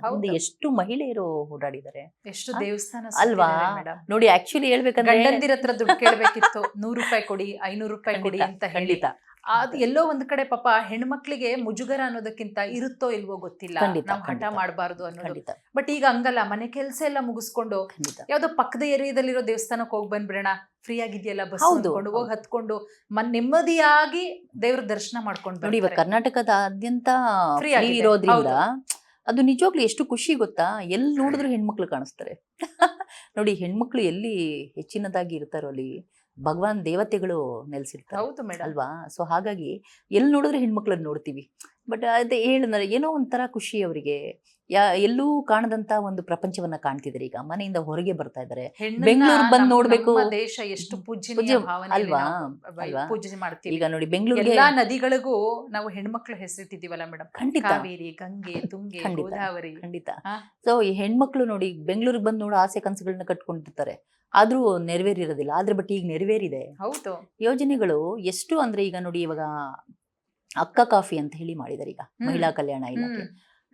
ಅದರಿಂದ ಎಷ್ಟು ಮಹಿಳೆಯರು ಓಡಾಡಿದ್ದಾರೆ ಎಷ್ಟು ದೇವಸ್ಥಾನ ಅಲ್ವಾ? ಮೇಡಮ್. ನೋಡಿ ಆಕ್ಚುಲಿ ಹೇಳ್ಬೇಕಂದ್ರೆ ಗಂಡಂದಿರ ಹತ್ರ ದುಡ್ಡು ಕೇಳ್ಬೇಕಿತ್ತು, 100 ರೂಪಾಯಿ ಕೊಡಿ, 500 ರೂಪಾಯಿ ಕೊಡಿ ಅಂತ ಹೇಳಿ. ಖಂಡಿತ ಅದು ಎಲ್ಲೋ ಒಂದ್ ಕಡೆ ಪಾಪ ಹೆಣ್ಮಕ್ಳಿಗೆ ಮುಜುಗರ ಅನ್ನೋದಕ್ಕಿಂತ ಇರುತ್ತೋ ಇಲ್ವೋ ಗೊತ್ತಿಲ್ಲ, ನಾವು ಹಠ ಮಾಡಬಾರ್ದು ಅನ್ನೋದು. ಖಂಡಿತ ಬಟ್ ಈಗ ಹಂಗಲ್ಲ, ಮನೆ ಕೆಲಸ ಎಲ್ಲ ಮುಗಿಸ್ಕೊಂಡು ಖಂಡಿತ ಯಾವ್ದೋ ಪಕ್ಕದ ಏರಿಯಾದಲ್ಲಿರೋ ದೇವಸ್ಥಾನಕ್ಕೆ ಹೋಗಿ ಬಂದ್ಬಿಡೋಣ, ಫ್ರೀ ಆಗಿದೆಯಲ್ಲ ಬಸ್ ಹೌದು, ಅಂದ್ಕೊಂಡು ಹೋಗಿ ಹತ್ಕೊಂಡು ನೆಮ್ಮದಿಯಾಗಿ ದೇವ್ರ ದರ್ಶನ ಮಾಡ್ಕೊಂಡು ನೋಡಿ ಇವಾಗ ಕರ್ನಾಟಕದಾದ್ಯಂತ Free ಫ್ರೀ ಆಗಿದೆ. ಇರೋದ್ರಿಂದ ಅದು ನಿಜವಾಗ್ಲೂ ಎಷ್ಟು ಖುಷಿ ಗೊತ್ತಾ. ಎಲ್ಲಿ ನೋಡಿದ್ರು ಹೆಣ್ಮಕ್ಳು ಕಾಣಿಸ್ತಾರೆ. ನೋಡಿ ಹೆಣ್ಮಕ್ಳು ಎಲ್ಲಿ ಹೆಚ್ಚಿನದಾಗಿ ಇರ್ತಾರೋ ಅಲ್ಲಿ ಭಗವಾನ್ ದೇವತೆಗಳು ನೆಲೆಸಿರ್ತಾರೆ ಹೌದು ಮೇಡಮ್. ಅಲ್ವಾ. ಸೊ ಹಾಗಾಗಿ ಎಲ್ಲಿ ನೋಡಿದ್ರೆ ಹೆಣ್ಮಕ್ಳನ್ನ ನೋಡ್ತೀವಿ. ಬಟ್ ಅದೇ ಹೇಳಿದ್ರೆ ಏನೋ ಒಂಥರ ಖುಷಿ ಅವರಿಗೆ. ಎಲ್ಲೂ ಕಾಣದಂತ ಒಂದು ಪ್ರಪಂಚವನ್ನ ಕಾಣ್ತಿದ್ದಾರೆ. ಈಗ ಮನೆಯಿಂದ ಹೊರಗೆ ಬರ್ತಾ ಇದ್ದಾರೆ. ಬೆಂಗಳೂರು ಬಂದ್ ನೋಡ್ಬೇಕು. ದೇಶ ಎಷ್ಟು ಪೂಜ್ಯ ಅಲ್ವಾ? ಪೂಜೆ ಮಾಡ್ತೀವಿ. ಈಗ ನೋಡಿ ಬೆಂಗಳೂರಿಗೆ ಎಲ್ಲಾ ನದಿಗಳಿಗೂ ನಾವು ಹೆಣ್ಮಕ್ಳು ಹೆಸರಿಟ್ಟಿದೀವಲ್ಲ ಮೇಡಮ್. ಖಂಡಿತ ಕಾವೇರಿ, ಗಂಗೆ, ತುಂಗೆ, ಗೋದಾವರಿ. ಖಂಡಿತ. ಸೊ ಈ ಹೆಣ್ಮಕ್ಳು ನೋಡಿ ಬೆಂಗಳೂರಿಗೆ ಬಂದ್ ನೋಡೋ ಆಸೆ ಕನಸುಗಳನ್ನ ಕಟ್ಕೊಂಡಿರ್ತಾರೆ, ಆದ್ರೂ ನೆರವೇರಿರೋದಿಲ್ಲ. ಆದ್ರೆ ಬಟ್ ಈಗ ನೆರವೇರಿದೆ. ಹೌದು. ಯೋಜನೆಗಳು ಎಷ್ಟು ಅಂದ್ರೆ ಈಗ ನೋಡಿ ಇವಾಗ ಅಕ್ಕ ಕಾಫಿ ಅಂತ ಹೇಳಿ ಮಾಡಿದಾರೆ ಈಗ ಮಹಿಳಾ ಕಲ್ಯಾಣ ಇಲಾಖೆ.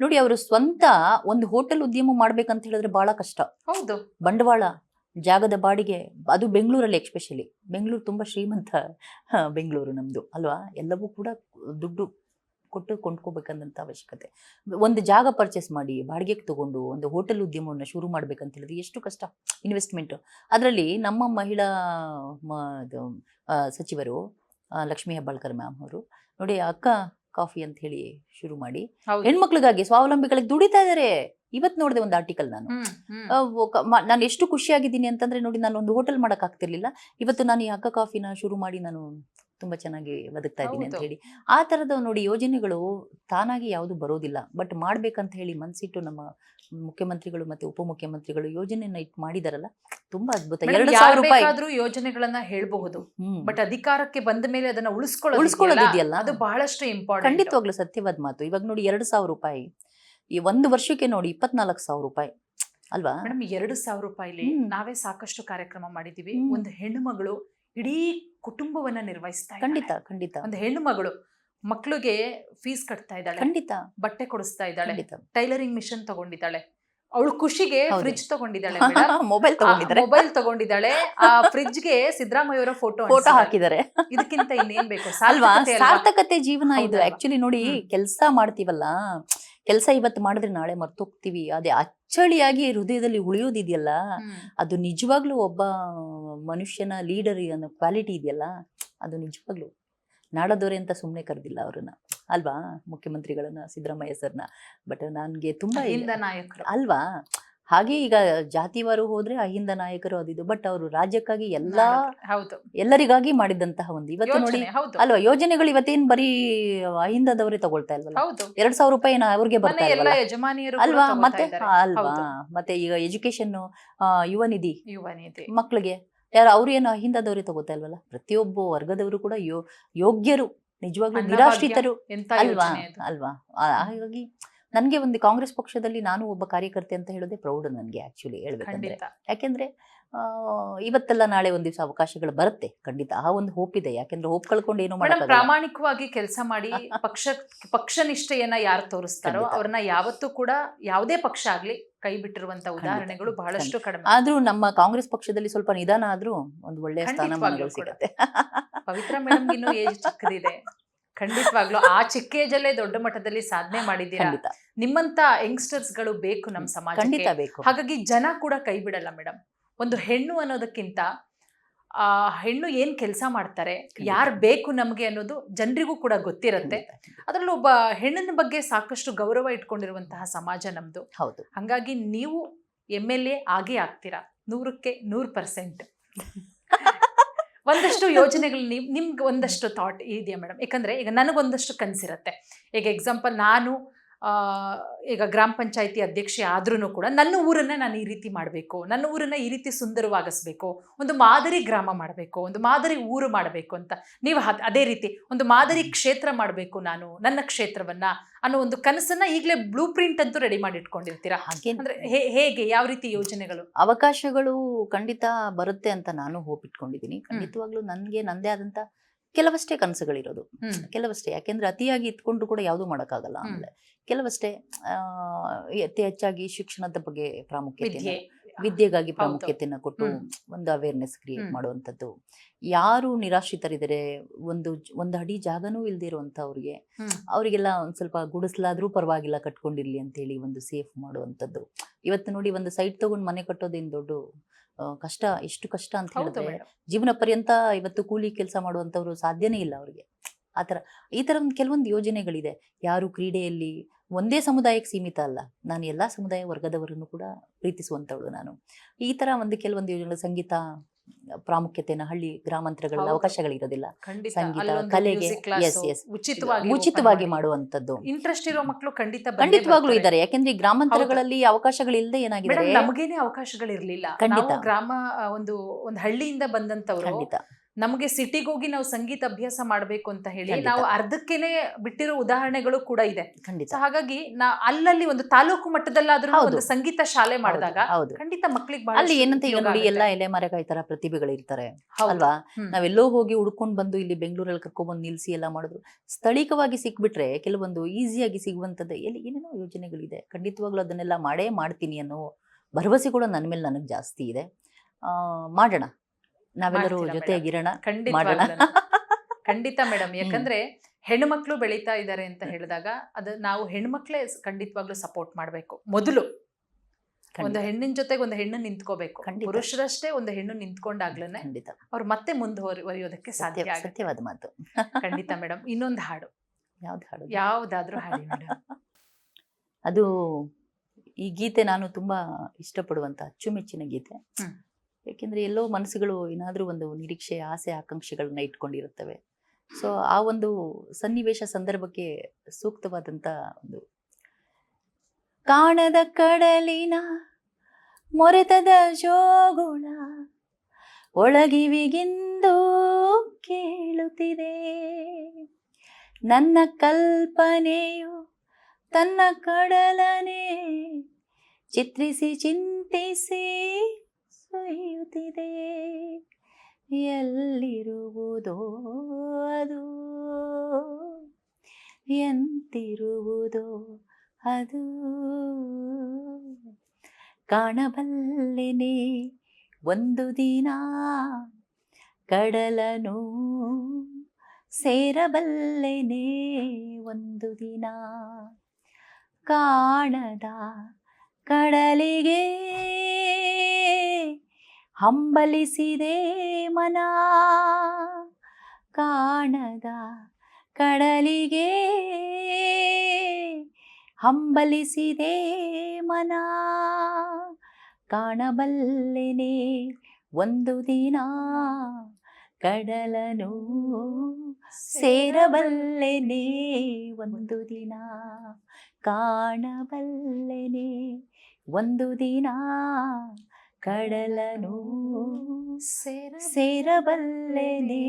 ನೋಡಿ ಅವರು ಸ್ವಂತ ಒಂದು ಹೋಟೆಲ್ ಉದ್ಯಮ ಮಾಡ್ಬೇಕಂತ ಹೇಳಿದ್ರೆ ಬಹಳ ಕಷ್ಟ. ಹೌದು. ಬಂಡವಾಳ, ಜಾಗದ ಬಾಡಿಗೆ, ಅದು ಬೆಂಗಳೂರಲ್ಲಿ ಎಕ್ಸ್ಪೆಷಲಿ. ಬೆಂಗಳೂರು ತುಂಬಾ ಶ್ರೀಮಂತ ಬೆಂಗಳೂರು ನಮ್ದು ಅಲ್ವಾ. ಎಲ್ಲವೂ ಕೂಡ ದುಡ್ಡು ಕೊಟ್ಟು ಕೊಂಡ್ಕೋಬೇಕಂತ ಅವಶ್ಯಕತೆ. ಒಂದು ಜಾಗ ಪರ್ಚೇಸ್ ಮಾಡಿ ಬಾಡಿಗೆಗೆ ತಗೊಂಡು ಒಂದು ಹೋಟೆಲ್ ಉದ್ಯಮವನ್ನು ಶುರು ಮಾಡ್ಬೇಕಂತ ಹೇಳಿದ್ರೆ ಎಷ್ಟು ಕಷ್ಟ, ಇನ್ವೆಸ್ಟ್ಮೆಂಟ್. ಅದರಲ್ಲಿ ನಮ್ಮ ಮಹಿಳಾ ಸಚಿವರು ಲಕ್ಷ್ಮೀ ಹೆಬ್ಬಾಳ್ಕರ್ ಮ್ಯಾಮ್ ಅವರು ನೋಡಿ ಅಕ್ಕ ಕಾಫಿ ಅಂತ ಹೇಳಿ ಶುರು ಮಾಡಿ ಹೆಣ್ಮಕ್ಳಿಗಾಗಿ ಸ್ವಾವಲಂಬಿಗಳಿಗೆ ದುಡಿತಾ ಇದಾರೆ. ಇವತ್ತು ನೋಡಿದೆ ಒಂದು ಆರ್ಟಿಕಲ್ ನಾನು ಎಷ್ಟು ಖುಷಿಯಾಗಿದ್ದೀನಿ ಅಂತಂದ್ರೆ ನೋಡಿ ನಾನು ಒಂದು ಹೋಟೆಲ್ ಮಾಡಕ್ ಆಗ್ತಿರ್ಲಿಲ್ಲ, ಇವತ್ತು ನಾನು ಈ ಅಕ್ಕ ಕಾಫಿನ ಶುರು ಮಾಡಿ ನಾನು ತುಂಬಾ ಚೆನ್ನಾಗಿ ಬದುಕ್ತಾ ಇದ್ದೀನಿ ಅಂತ ಹೇಳಿ. ಆ ತರದ ನೋಡಿ ಯೋಜನೆಗಳು ತಾನಾಗಿ ಯಾವುದು ಬರೋದಿಲ್ಲ. ಬಟ್ ಮಾಡ್ಬೇಕಂತ ಹೇಳಿ ಮನ್ಸಿಟ್ಟು ನಮ್ಮ ಮುಖ್ಯಮಂತ್ರಿಗಳು ಮತ್ತೆ ಉಪಮುಖ್ಯಮಂತ್ರಿಗಳು ಯೋಜನೆಯನ್ನ ಇಟ್ಟು ಮಾಡಿದಾರಲ್ಲ, ತುಂಬಾ ಅದ್ಭುತ. 2,000 ರೂಪಾಯಿ ಯೋಜನೆಗಳನ್ನ ಹೇಳ್ಬಹುದು, ಬಟ್ ಅಧಿಕಾರಕ್ಕೆ ಬಂದ ಮೇಲೆ ಅದನ್ನ ಉಳಿಸ್ಕೊಳ್ಳೋದಿದೆಯಲ್ಲ, ಅದು ಬಹಳಷ್ಟು ಇಂಪಾರ್ಟೆಂಟ್. ಖಂಡಿತವಾಗ್ಲೂ ಸತ್ಯವಾದ ಮಾತು. ಇವಾಗ ನೋಡಿ 2,000 ರೂಪಾಯಿ ಈ ಒಂದು ವರ್ಷಕ್ಕೆ ನೋಡಿ 24,000 ರೂಪಾಯಿ ಅಲ್ವಾ ಮೇಡಮ್. 2,000 ರೂಪಾಯಿಲಿ ನಾವೇ ಸಾಕಷ್ಟು ಕಾರ್ಯಕ್ರಮ ಮಾಡಿದೀವಿ. ಒಂದು ಹೆಣ್ಣು ಮಗಳು ಇಡೀ ಕುಟುಂಬವನ್ನ ನಿರ್ವಹಿಸ್ತಾ ಇದ್ದಾಳೆ. ಖಂಡಿತ ಖಂಡಿತ. ಒಂದು ಹೆಣ್ಣು ಮಗಳು ಮಕ್ಳಿಗೆ ಫೀಸ್ ಕಟ್ತಾ ಇದ್ದಾಳೆ, ಖಂಡಿತ ಬಟ್ಟೆ ಕೊಡಿಸ್ತಾ ಇದ್ದಾಳೆ, ಟೈಲರಿಂಗ್ ಮಿಷನ್ ತಗೊಂಡಿದ್ದಾಳೆ, ಅವಳು ಖುಷಿಗೆ ಫ್ರಿಡ್ಜ್ ತಗೊಂಡಿದ್ದಾಳೆ, ಮೊಬೈಲ್ ತಗೊಂಡಿದ್ದಾಳೆ. ಆ ಫ್ರಿಡ್ಜ್ ಗೆ ಸಿದ್ದರಾಮಯ್ಯ ಅವರ ಫೋಟೋ ಹಾಕಿದ್ದಾರೆ. ಇದಕ್ಕಿಂತ ಇನ್ನೇನ್ ಬೇಕು ಅಲ್ವಾ? ಸಾರ್ಥಕತೆ ಜೀವನ ಇದು. ಆಕ್ಚುಲಿ ನೋಡಿ ಕೆಲಸ ಮಾಡ್ತೀವಲ್ಲ, ಕೆಲಸ ಇವತ್ತು ಮಾಡಿದ್ರೆ ನಾಳೆ ಮರ್ತೋಗ್ತೀವಿ. ಅದೇ ಅಚ್ಚಳಿಯಾಗಿ ಹೃದಯದಲ್ಲಿ ಉಳಿಯೋದಿದೆಯಲ್ಲ, ಅದು ನಿಜವಾಗ್ಲೂ ಒಬ್ಬ ಮನುಷ್ಯನ ಲೀಡರ್ ಅನ್ನೋ ಕ್ವಾಲಿಟಿ ಇದೆಯಲ್ಲ, ಅದು ನಿಜವಾಗ್ಲೂ ನಾಡದವರೇ ಅಂತ ಸುಮ್ಮನೆ ಕರೆದಿಲ್ಲ ಅವ್ರನ್ನ ಅಲ್ವಾ, ಮುಖ್ಯಮಂತ್ರಿಗಳನ್ನ, ಸಿದ್ದರಾಮಯ್ಯ ಸರ್ನ. ಬಟ್ ನನ್ಗೆ ತುಂಬಾ ನಾಯಕರು ಅಲ್ವಾ. ಹಾಗೆ ಈಗ ಜಾತಿವಾರು ಹೋದ್ರೆ ಅಹಿಂದ ನಾಯಕರು ಅದಿದು, ಬಟ್ ಅವರು ರಾಜ್ಯಕ್ಕಾಗಿ ಎಲ್ಲರಿಗಾಗಿ ಮಾಡಿದಂತಹ ಒಂದು ಇವತ್ತು ನೋಡಿ ಅಲ್ವಾ ಯೋಜನೆಗಳು. ಇವತ್ತೇನ್ ಬರೀ ಅಹಿಂದದವರೇ ತಗೊಳ್ತಾ ಇಲ್ವಲ್ಲ, 2,000 ರೂಪಾಯಿ ಅವ್ರಿಗೆ ಬರ್ತಾ ಇಲ್ವಲ್ಲ ಅಲ್ವಾ. ಮತ್ತೆ ಅಲ್ವಾ, ಮತ್ತೆ ಈಗ ಎಜುಕೇಶನ್ ಯುವ ನಿಧಿ ಮಕ್ಳಿಗೆ ಯಾರು ಅವ್ರು ಏನು ಅಹಿಂದದವರೇ ತಗೋತಾ ಇಲ್ವಲ್ಲ. ಪ್ರತಿಯೊಬ್ಬ ವರ್ಗದವರು ಕೂಡ ಯೋಗ್ಯರು, ನಿಜವಾಗ್ಲೂ ನಿರಾಶ್ರಿತರು ಅಲ್ವಾ. ಹಾಗಾಗಿ ನನ್ಗೆ ಒಂದು ಕಾಂಗ್ರೆಸ್ ಪಕ್ಷದಲ್ಲಿ ನಾನು ಒಬ್ಬ ಕಾರ್ಯಕರ್ತೆ ಅಂತ ಹೇಳೋದೇ ಪ್ರೌಢ ನನ್ಗೆ ಆಕ್ಚುಲಿ ಹೇಳ್ಬೇಕಂದ್ರೆ. ಯಾಕೆಂದ್ರೆ ಇವತ್ತೆಲ್ಲ ನಾಳೆ ಒಂದ್ ದಿವಸ ಅವಕಾಶಗಳು ಬರುತ್ತೆ ಖಂಡಿತ. ಆ ಒಂದು ಹೋಪ್ ಇದೆ. ಯಾಕೆಂದ್ರೆ ಹೋಪ್ ಕಳ್ಕೊಂಡು ಏನೋ ಮಾಡಲ್ಲ. ಪ್ರಾಮಾಣಿಕವಾಗಿ ಕೆಲಸ ಮಾಡಿ ಪಕ್ಷ ನಿಷ್ಠೆಯನ್ನ ಯಾರು ತೋರಿಸ್ತಾರೋ ಅವ್ರನ್ನ ಯಾವತ್ತೂ ಕೂಡ ಯಾವುದೇ ಪಕ್ಷ ಆಗ್ಲಿ ಕೈ ಬಿಟ್ಟಿರುವಂತ ಉದಾಹರಣೆಗಳು ಬಹಳಷ್ಟು ಕಡಿಮೆ. ಆದ್ರೂ ನಮ್ಮ ಕಾಂಗ್ರೆಸ್ ಪಕ್ಷದಲ್ಲಿ ಸ್ವಲ್ಪ ನಿಧಾನ ಆದ್ರೂ ಒಂದು ಒಳ್ಳೆಯ ಸ್ಥಾನಮಾನಗಳು ಸಿಗುತ್ತೆ. ಪವಿತ್ರ ಮೇಡಮ್ ಇನ್ನೂ ಏಜ್ ಚಿಕ್ಕದಿದೆ, ಖಂಡಿತವಾಗ್ಲೂ ಆ ಚಿಕ್ಕ ಏಜಲ್ಲೇ ದೊಡ್ಡ ಮಟ್ಟದಲ್ಲಿ ಸಾಧನೆ ಮಾಡಿದ್ದೀರಾ. ನಿಮ್ಮಂತ ಯಂಗ್ಸ್ಟರ್ಸ್ ಗಳು ಬೇಕು ನಮ್ಮ ಸಮಾಜಕ್ಕೆ. ಹಾಗಾಗಿ ಜನ ಕೂಡ ಕೈ ಬಿಡಲ್ಲ ಮೇಡಮ್. ಒಂದು ಹೆಣ್ಣು ಅನ್ನೋದಕ್ಕಿಂತ ಹೆಣ್ಣು ಏನ್ ಕೆಲಸ ಮಾಡ್ತಾರೆ, ಯಾರು ಬೇಕು ನಮ್ಗೆ ಅನ್ನೋದು ಜನರಿಗೂ ಕೂಡ ಗೊತ್ತಿರುತ್ತೆ. ಅದ್ರಲ್ಲೂ ಒಬ್ಬ ಹೆಣ್ಣಿನ ಬಗ್ಗೆ ಸಾಕಷ್ಟು ಗೌರವ ಇಟ್ಕೊಂಡಿರುವಂತಹ ಸಮಾಜ ನಮ್ದು. ಹೌದು. ಹಂಗಾಗಿ ನೀವು MLA ಆಗೇ ಆಗ್ತೀರಾ 100ಕ್ಕೆ 100%. ಒಂದಷ್ಟು ಯೋಜನೆಗಳು ನಿಮ್ಗೆ ಒಂದಷ್ಟು ಥಾಟ್ ಇದೆಯಾ ಮೇಡಮ್? ಯಾಕಂದ್ರೆ ಈಗ ನನಗೊಂದಷ್ಟು ಕನಸಿರುತ್ತೆ. ಈಗ ಎಕ್ಸಾಂಪಲ್ ನಾನು ಈಗ ಗ್ರಾಮ ಪಂಚಾಯತಿ ಅಧ್ಯಕ್ಷೆ ಆದ್ರೂ ಕೂಡ ನನ್ನ ಊರನ್ನ ನಾನು ಈ ರೀತಿ ಮಾಡಬೇಕು, ನನ್ನ ಊರನ್ನ ಈ ರೀತಿ ಸುಂದರವಾಗಿಸ್ಬೇಕು, ಒಂದು ಮಾದರಿ ಗ್ರಾಮ ಮಾಡಬೇಕು, ಒಂದು ಮಾದರಿ ಊರು ಮಾಡಬೇಕು ಅಂತ. ನೀವು ಅದೇ ರೀತಿ ಒಂದು ಮಾದರಿ ಕ್ಷೇತ್ರ ಮಾಡಬೇಕು ನಾನು ನನ್ನ ಕ್ಷೇತ್ರವನ್ನ ಅನ್ನೋ ಒಂದು ಕನಸನ್ನ ಈಗಲೇ ಬ್ಲೂ ಪ್ರಿಂಟ್ ಅಂತೂ ರೆಡಿ ಮಾಡಿ ಇಟ್ಕೊಂಡಿರ್ತೀರಾ? ಅಂದ್ರೆ ಹೇಗೆ, ಯಾವ ರೀತಿ ಯೋಜನೆಗಳು ಅವಕಾಶಗಳು ಖಂಡಿತ ಬರುತ್ತೆ ಅಂತ ನಾನು ಹೋಪ್ ಇಟ್ಕೊಂಡಿದ್ದೀನಿ. ಖಂಡಿತವಾಗ್ಲೂ ನನ್ಗೆ ನಂದೇ ಆದಂತ ಕೆಲವಷ್ಟೇ ಕನಸುಗಳಿರೋದು, ಕೆಲವಷ್ಟೇ. ಯಾಕೆಂದ್ರೆ ಅತಿಯಾಗಿ ಇಟ್ಕೊಂಡ್ರು ಕೂಡ ಯಾವುದು ಮಾಡೋಕ್ಕಾಗಲ್ಲ. ಆಮೇಲೆ ಕೆಲವಷ್ಟೇ ಹೆಚ್ಚಾಗಿ ಶಿಕ್ಷಣದ ಬಗ್ಗೆ ಪ್ರಾಮುಖ್ಯತೆ, ವಿದ್ಯೆಗಾಗಿ ಪ್ರಾಮುಖ್ಯತೆಯನ್ನ ಕೊಟ್ಟು ಒಂದು ಅವೇರ್ನೆಸ್ ಕ್ರಿಯೇಟ್ ಮಾಡುವಂಥದ್ದು. ಯಾರು ನಿರಾಶ್ರಿತರಿದ್ದಾರೆ, ಒಂದು ಅಡಿ ಜಾಗನೂ ಇಲ್ದೇ ಇರುವಂತವ್ರಿಗೆ ಅವರಿಗೆಲ್ಲ ಒಂದ್ ಸ್ವಲ್ಪ ಗುಡಿಸ್ಲಾದ್ರೂ ಪರವಾಗಿಲ್ಲ ಕಟ್ಕೊಂಡಿರ್ಲಿ ಅಂತ ಹೇಳಿ ಒಂದು ಸೇಫ್ ಮಾಡುವಂಥದ್ದು. ಇವತ್ತು ನೋಡಿ, ಒಂದು ಸೈಟ್ ತಗೊಂಡು ಮನೆ ಕಟ್ಟೋದೇನು ದೊಡ್ಡ ಕಷ್ಟ, ಎಷ್ಟು ಕಷ್ಟ ಅಂತ ಹೇಳಿದ್ರೆ ಜೀವನ ಪರ್ಯಂತ ಇವತ್ತು ಕೂಲಿ ಕೆಲಸ ಮಾಡುವಂತವ್ರು ಸಾಧ್ಯನೇ ಇಲ್ಲ ಅವ್ರಿಗೆ. ಈ ತರ ಒಂದು ಕೆಲವೊಂದು ಯೋಜನೆಗಳಿದೆ. ಯಾರು ಕ್ರೀಡೆಯಲ್ಲಿ ಒಂದೇ ಸಮುದಾಯಕ್ಕೆ ಸೀಮಿತ ಅಲ್ಲ, ನಾನು ಎಲ್ಲಾ ಸಮುದಾಯ ವರ್ಗದವರನ್ನು ಕೂಡ ಪ್ರೀತಿಸುವಂತವಳು ನಾನು. ಈ ತರ ಒಂದು ಕೆಲವೊಂದು ಯೋಜನೆಗಳು, ಸಂಗೀತ ಪ್ರಾಮುಖ್ಯತೆನ ಹಳ್ಳಿ ಗ್ರಾಮಾಂತರಗಳಲ್ಲಿ ಅವಕಾಶಗಳಿರೋದಿಲ್ಲ. ಸಂಗೀತ ಕಲೆಗೆ ಉಚಿತವಾಗಿ ಮಾಡುವಂತದ್ದು ಇಂಟ್ರೆಸ್ಟ್ ಇರೋ ಮಕ್ಕಳು ಖಂಡಿತವಾಗ್ಲೂ ಇದ್ದಾರೆ. ಯಾಕೆಂದ್ರೆ ಈ ಗ್ರಾಮಾಂತರಗಳಲ್ಲಿ ಅವಕಾಶಗಳಿಲ್ಲದೆ ಏನಾಗಿದೆ, ನಮಗೇನೆ ಅವಕಾಶಗಳಿರ್ಲಿಲ್ಲ. ಗ್ರಾಮ ಒಂದು ಹಳ್ಳಿಯಿಂದ ಬಂದಂತವ್ರು ಖಂಡಿತ ನಮಗೆ ಸಿಟಿಗೆ ಹೋಗಿ ನಾವು ಸಂಗೀತ ಅಭ್ಯಾಸ ಮಾಡ್ಬೇಕು ಅಂತ ಹೇಳಿ ನಾವು ಅರ್ಧಕ್ಕೇನೆ ಬಿಟ್ಟಿರೋ ಉದಾಹರಣೆಗಳು ಕೂಡ ಇದೆ. ಹಾಗಾಗಿ ಅಲ್ಲಲ್ಲಿ ಒಂದು ತಾಲೂಕು ಮಟ್ಟದಲ್ಲಾದ್ರೂ ಒಂದು ಸಂಗೀತ ಶಾಲೆ ಮಾಡಿದಾಗ ಖಂಡಿತ ಮಕ್ಕಳಿಗೆ ಅಲ್ಲಿ ಏನಂತ ಈಗ ನೋಡಿ, ಎಲ್ಲಾ ಎಲೆಮರೆಕಾಯಿ ತರ ಪ್ರತಿಭೆಗಳು ಇರ್ತಾರೆ ಅಲ್ವಾ. ನಾವೆಲ್ಲೋ ಹೋಗಿ ಹುಡ್ಕೊಂಡ್ ಬಂದು ಇಲ್ಲಿ ಬೆಂಗಳೂರಲ್ಲಿ ಕರ್ಕೊಂಡ್ಬಂದು ನಿಲ್ಸಿ ಎಲ್ಲ ಮಾಡಿದ್ರು, ಸ್ಥಳೀಯವಾಗಿ ಸಿಕ್ಬಿಟ್ರೆ ಕೆಲವೊಂದು ಈಸಿಯಾಗಿ ಸಿಗುವಂತದ್ದು ಎಲ್ಲಿ ಏನೇನೋ ಯೋಜನೆಗಳಿದೆ. ಖಂಡಿತವಾಗ್ಲೂ ಅದನ್ನೆಲ್ಲ ಮಾಡೇ ಮಾಡ್ತೀನಿ ಅನ್ನೋ ಭರವಸೆ ಕೂಡ ನನ್ನ ಮೇಲೆ ನನಗೆ ಜಾಸ್ತಿ ಇದೆ. ಮಾಡೋಣ, ನಾವೆಲ್ಲರೂ ಜೊತೆಗಿರೋಣ, ಮಾಡೋಣ. ಖಂಡಿತ ಮೇಡಮ್. ಯಾಕಂದ್ರೆ ಹೆಣ್ಮಕ್ಳು ಬೆಳೀತಾ ಇದ್ದಾರೆ ಅಂತ ಹೇಳಿದಾಗ ಅದು ನಾವು ಹೆಣ್ಮಕ್ಳೇ ಖಂಡಿತವಾಗ್ಲೂ ಸಪೋರ್ಟ್ ಮಾಡ್ಬೇಕು. ಮೊದಲು ಒಂದು ಹೆಣ್ಣಿನ ಜೊತೆಗೆ ಒಂದು ಹೆಣ್ಣು ನಿಂತ್ಕೋಬೇಕು. ಪುರುಷರಷ್ಟೇ ಒಂದು ಹೆಣ್ಣು ನಿಂತ್ಕೊಂಡಾಗ್ಲೇನೆ ಅವ್ರು ಮತ್ತೆ ಮುಂದುವರಿಯೋದಕ್ಕೆ ಸಾಧ್ಯ. ಸತ್ಯವಾದ ಮಾತು. ಖಂಡಿತ ಮೇಡಮ್. ಇನ್ನೊಂದು ಹಾಡು, ಯಾವ್ದಾದ್ರೂ ಹಾಡಿ ಮೇಡಮ್. ಅದು ಈ ಗೀತೆ ನಾನು ತುಂಬಾ ಇಷ್ಟಪಡುವಂತ ಅಚ್ಚುಮೆಚ್ಚಿನ ಗೀತೆ. ಯಾಕೆಂದ್ರೆ ಎಲ್ಲೋ ಮನಸ್ಸುಗಳು ಏನಾದ್ರೂ ಒಂದು ನಿರೀಕ್ಷೆ, ಆಸೆ, ಆಕಾಂಕ್ಷೆಗಳನ್ನ ಇಟ್ಕೊಂಡಿರುತ್ತವೆ. ಸೊ ಆ ಒಂದು ಸನ್ನಿವೇಶ ಸಂದರ್ಭಕ್ಕೆ ಸೂಕ್ತವಾದಂತ ಒಂದು ಕಾಣದ ಕಡಲಿನ ಮೊರೆತದ ಜೋಗುಳ ಒಳಗಿವಿಗಿಂದು ಕೇಳುತ್ತಿದೆ, ನನ್ನ ಕಲ್ಪನೆಯು ತನ್ನ ಕಡಲನೆ ಚಿತ್ರಿಸಿ ಚಿಂತಿಸಿ ಸುರಿಯುತ್ತಿದೆ. ಎಲ್ಲಿರುವುದೋ ಅದು, ಎಂತಿರುವುದೋ ಅದು, ಕಾಣಬಲ್ಲೆನೆ ಒಂದು ದಿನ ಕಡಲನು, ಸೇರಬಲ್ಲೆನೆ ಒಂದು ದಿನ. ಕಾಣದ ಕಡಲಿಗೆ ಹಂಬಲಿಸಿದೆ ಮನ, ಕಾಣದ ಕಡಲಿಗೆ ಹಂಬಲಿಸಿದೆ ಮನ, ಕಾಣಬಲ್ಲೆನೆ ಒಂದು ದಿನ ಕಡಲನು, ಸೇರಬಲ್ಲೆನೆ ಒಂದು ದಿನ, ಕಾಣಬಲ್ಲೆನೆ ಒಂದು ದಿನ ಕಡಲನು, ಸೇರಬಲ್ಲೆನೆ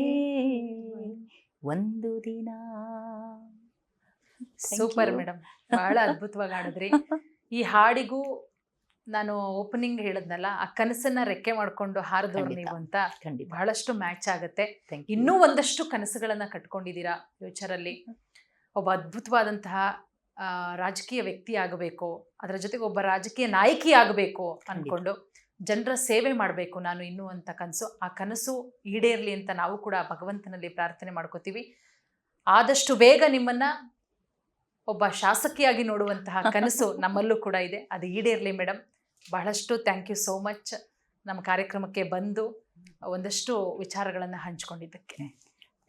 ಒಂದು ದಿನ. ಸೂಪರ್ ಮೇಡಮ್, ಬಹಳ ಅದ್ಭುತವಾಗಿ ಹಾಡಿದ್ರಿ. ಈ ಹಾಡಿಗೂ ನಾನು ಓಪನಿಂಗ್ ಹೇಳಿದ್ನಲ್ಲ, ಆ ಕನಸನ್ನ ರೆಕ್ಕೆ ಮಾಡ್ಕೊಂಡು ಹಾರದವ್ರು ನೀವು ಅಂತ ಬಹಳಷ್ಟು ಮ್ಯಾಚ್ ಆಗತ್ತೆ. ಇನ್ನೂ ಒಂದಷ್ಟು ಕನಸುಗಳನ್ನ ಕಟ್ಕೊಂಡಿದ್ದೀರಾ ಫ್ಯೂಚರಲ್ಲಿ. ಒಬ್ಬ ಅದ್ಭುತವಾದಂತಹ ರಾಜಕೀಯ ವ್ಯಕ್ತಿ ಆಗಬೇಕು, ಅದರ ಜೊತೆಗೆ ಒಬ್ಬ ರಾಜಕೀಯ ನಾಯಕಿ ಆಗಬೇಕು ಅನ್ಕೊಂಡು ಜನರ ಸೇವೆ ಮಾಡಬೇಕು ನಾನು ಇನ್ನೂ ಅಂತ ಕನಸು. ಆ ಕನಸು ಈಡೇರ್ಲಿ ಅಂತ ನಾವು ಕೂಡ ಭಗವಂತನಲ್ಲಿ ಪ್ರಾರ್ಥನೆ ಮಾಡ್ಕೋತೀವಿ. ಆದಷ್ಟು ಬೇಗ ನಿಮ್ಮನ್ನ ಒಬ್ಬ ಶಾಸಕಿಯಾಗಿ ನೋಡುವಂತಹ ಕನಸು ನಮ್ಮಲ್ಲೂ ಕೂಡ ಇದೆ. ಅದು ಈಡೇರ್ಲಿ ಮೇಡಮ್. ಬಹಳಷ್ಟು ಥ್ಯಾಂಕ್ ಯು ಸೋ ಮಚ್ ನಮ್ಮ ಕಾರ್ಯಕ್ರಮಕ್ಕೆ ಬಂದು ಒಂದಷ್ಟು ವಿಚಾರಗಳನ್ನು ಹಂಚ್ಕೊಂಡಿದ್ದಕ್ಕೆ.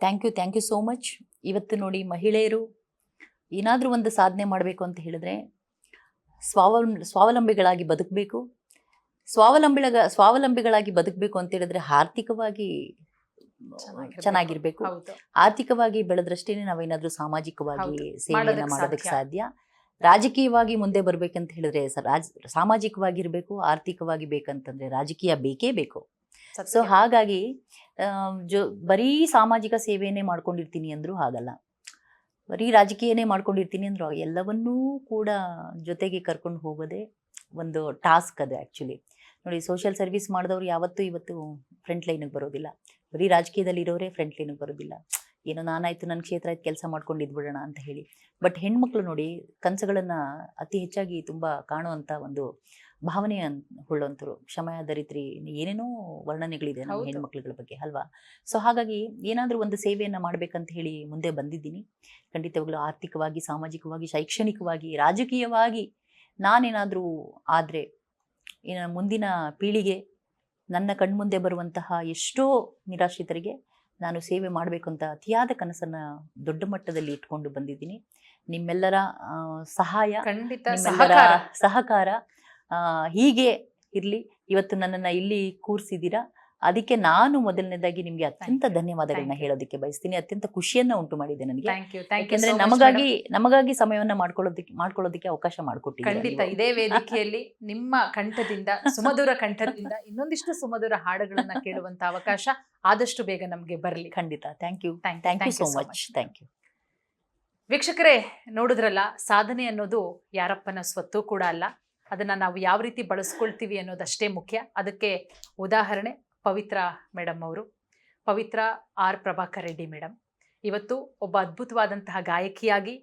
Thank you so much. ಇವತ್ತು ನೋಡಿ, ಮಹಿಳೆಯರು ಏನಾದರೂ ಒಂದು ಸಾಧನೆ ಮಾಡಬೇಕು ಅಂತ ಹೇಳಿದ್ರೆ ಸ್ವಾವಲಂಬಿಗಳಾಗಿ ಬದುಕಬೇಕು. ಸ್ವಾವಲಂಬಿಗಳಾಗಿ ಬದುಕಬೇಕು ಅಂತ ಹೇಳಿದ್ರೆ ಆರ್ಥಿಕವಾಗಿ ಚೆನ್ನಾಗಿರ್ಬೇಕು. ಆರ್ಥಿಕವಾಗಿ ಬೆಳೆದ್ರಷ್ಟೇನೆ ನಾವೇನಾದ್ರೂ ಸಾಮಾಜಿಕವಾಗಿ ಸೇವೆಯನ್ನ ಮಾಡೋದಕ್ಕೆ ಸಾಧ್ಯ. ರಾಜಕೀಯವಾಗಿ ಮುಂದೆ ಬರ್ಬೇಕಂತ ಹೇಳಿದ್ರೆ ಸಾಮಾಜಿಕವಾಗಿರ್ಬೇಕು, ಆರ್ಥಿಕವಾಗಿ ಬೇಕಂತಂದ್ರೆ ರಾಜಕೀಯ ಬೇಕೇ ಬೇಕು. ಸೊ ಹಾಗಾಗಿ ಬರೀ ಸಾಮಾಜಿಕ ಸೇವೆಯನ್ನೇ ಮಾಡ್ಕೊಂಡಿರ್ತೀನಿ ಅಂದ್ರೂ ಆಗಲ್ಲ, ಬರೀ ರಾಜಕೀಯನೇ ಮಾಡ್ಕೊಂಡಿರ್ತೀನಿ ಅಂದ್ರು ಎಲ್ಲವನ್ನೂ ಕೂಡ ಜೊತೆಗೆ ಕರ್ಕೊಂಡು ಹೋಗೋದೇ ಒಂದು ಟಾಸ್ಕ್. ಅದು ಆ್ಯಕ್ಚುಲಿ ನೋಡಿ, ಸೋಷಿಯಲ್ ಸರ್ವಿಸ್ ಮಾಡಿದವ್ರು ಯಾವತ್ತೂ ಇವತ್ತು ಫ್ರಂಟ್ ಲೈನಿಗೆ ಬರೋದಿಲ್ಲ. ಬರೀ ರಾಜಕೀಯದಲ್ಲಿ ಇರೋರೇ ಫ್ರಂಟ್ ಲೈನಿಗೆ ಬರೋದಿಲ್ಲ. ಏನೋ ನಾನಾಯ್ತು ನನ್ನ ಕ್ಷೇತ್ರ ಆಯ್ತು ಕೆಲಸ ಮಾಡ್ಕೊಂಡು ಇದ್ಬಿಡೋಣ ಅಂತ ಹೇಳಿ. ಬಟ್ ಹೆಣ್ಮಕ್ಳು ನೋಡಿ ಕನಸುಗಳನ್ನ ಅತಿ ಹೆಚ್ಚಾಗಿ ತುಂಬಾ ಕಾಣುವಂತ ಒಂದು ಭಾವನೆ ಉಳ್ಳಂತರು, ಕ್ಷಮಯ ದರಿದ್ರಿ, ಏನೇನೋ ವರ್ಣನೆಗಳಿದೆ ನಮ್ಮ ಹೆಣ್ಮಕ್ಳುಗಳ ಬಗ್ಗೆ ಅಲ್ವಾ. ಸೊ ಹಾಗಾಗಿ ಏನಾದ್ರೂ ಒಂದು ಸೇವೆಯನ್ನ ಮಾಡ್ಬೇಕಂತ ಹೇಳಿ ಮುಂದೆ ಬಂದಿದ್ದೀನಿ. ಖಂಡಿತವಾಗ್ಲೂ ಆರ್ಥಿಕವಾಗಿ, ಸಾಮಾಜಿಕವಾಗಿ, ಶೈಕ್ಷಣಿಕವಾಗಿ, ರಾಜಕೀಯವಾಗಿ ನಾನೇನಾದ್ರೂ ಆದ್ರೆ ಮುಂದಿನ ಪೀಳಿಗೆ, ನನ್ನ ಕಣ್ಮುಂದೆ ಬರುವಂತಹ ಎಷ್ಟೋ ನಿರಾಶ್ರಿತರಿಗೆ ನಾನು ಸೇವೆ ಮಾಡಬೇಕು ಅಂತ ಅತಿಯಾದ ಕನಸನ್ನ ದೊಡ್ಡ ಮಟ್ಟದಲ್ಲಿ ಇಟ್ಕೊಂಡು ಬಂದಿದ್ದೀನಿ. ನಿಮ್ಮೆಲ್ಲರ ಸಹಾಯ, ನಿಮ್ಮೆಲ್ಲರ ಸಹಕಾರ ಹೀಗೆ ಇರ್ಲಿ. ಇವತ್ತು ನನ್ನನ್ನ ಇಲ್ಲಿ ಕೂರಿಸಿದ್ದೀರಾ, ಅದಕ್ಕೆ ನಾನು ಮೊದಲನೇದಾಗಿ ನಿಮ್ಗೆ ಅತ್ಯಂತ ಧನ್ಯವಾದಗಳನ್ನ ಹೇಳೋದಕ್ಕೆ ಬಯಸ್ತೀನಿ. ಅತ್ಯಂತ ಖುಷಿಯನ್ನ ಉಂಟು ಮಾಡಿದೆ ನನಗೆ, ಯಾಕೆಂದ್ರೆ ನಮಗಾಗಿ ಸಮಯವನ್ನ ಮಾಡ್ಕೊಳ್ಳೋದಕ್ಕೆ ಅವಕಾಶ ಮಾಡಿಕೊಟ್ಟಿದ್ದೀರಿ. ಖಂಡಿತ ಇದೇ ವೇದಿಕೆಯಲ್ಲಿ ನಿಮ್ಮ ಕಂಠದಿಂದ, ಸುಮಧುರ ಕಂಠದಿಂದ ಇನ್ನೊಂದಿಷ್ಟು ಸುಮಧುರ ಹಾಡುಗಳನ್ನ ಕೇಳುವಂತ ಅವಕಾಶ ಆದಷ್ಟು ಬೇಗ ನಮ್ಗೆ ಬರಲಿ. ಖಂಡಿತ. Thank you so much. Thank you. ವೀಕ್ಷಕರೇ, ನೋಡಿದ್ರಲ್ಲ, ಸಾಧನೆ ಅನ್ನೋದು ಯಾರಪ್ಪನ ಸ್ವತ್ತು ಕೂಡ ಅಲ್ಲ, ಅದನ್ನ ನಾವು ಯಾವ ರೀತಿ ಬಳಸ್ಕೊಳ್ತೀವಿ ಅನ್ನೋದಷ್ಟೇ ಮುಖ್ಯ. ಅದಕ್ಕೆ ಉದಾಹರಣೆ ಪವಿತ್ರ ಮೇಡಮ್ ಅವರು. ಪವಿತ್ರ ಆರ್ ಪ್ರಭಾಕರ್ ರೆಡ್ಡಿ ಮೇಡಮ್ ಇವತ್ತು ಒಬ್ಬ ಅದ್ಭುತವಾದಂತಹ ಗಾಯಕಿಯಾಗಿ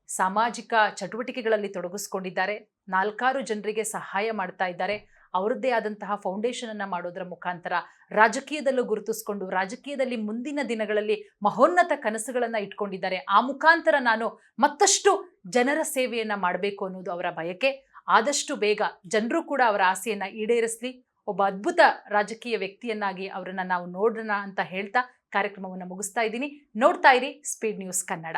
ಸಾಮಾಜಿಕ ಚಟುವಟಿಕೆಗಳಲ್ಲಿ ತೊಡಗಿಸ್ಕೊಂಡಿದ್ದಾರೆ. 4 ಜನರಿಗೆ ಸಹಾಯ ಮಾಡ್ತಾ ಇದ್ದಾರೆ. ಅವರದ್ದೇ ಆದಂತಹ ಫೌಂಡೇಶನ್ ಅನ್ನ ಮಾಡೋದ್ರ ಮುಖಾಂತರ ರಾಜಕೀಯದಲ್ಲೂ ಗುರುತಿಸ್ಕೊಂಡು ರಾಜಕೀಯದಲ್ಲಿ ಮುಂದಿನ ದಿನಗಳಲ್ಲಿ ಮಹೋನ್ನತ ಕನಸುಗಳನ್ನ ಇಟ್ಕೊಂಡಿದ್ದಾರೆ. ಆ ಮುಖಾಂತರ ನಾನು ಮತ್ತಷ್ಟು ಜನರ ಸೇವೆಯನ್ನ ಮಾಡಬೇಕು ಅನ್ನೋದು ಅವರ ಬಯಕೆ. ಆದಷ್ಟು ಬೇಗ ಜನರು ಕೂಡ ಅವರ ಆಸೆಯನ್ನ ಈಡೇರಿಸಲಿ. ಒಬ್ಬ ಅದ್ಭುತ ರಾಜಕೀಯ ವ್ಯಕ್ತಿಯನ್ನಾಗಿ ಅವರನ್ನ ನಾವು ನೋಡೋಣ ಅಂತ ಹೇಳ್ತಾ ಕಾರ್ಯಕ್ರಮವನ್ನು ಮುಗಿಸ್ತಾ ಇದ್ದೀನಿ. ನೋಡ್ತಾ ಇರಿ ಸ್ಪೀಡ್ ನ್ಯೂಸ್ ಕನ್ನಡ.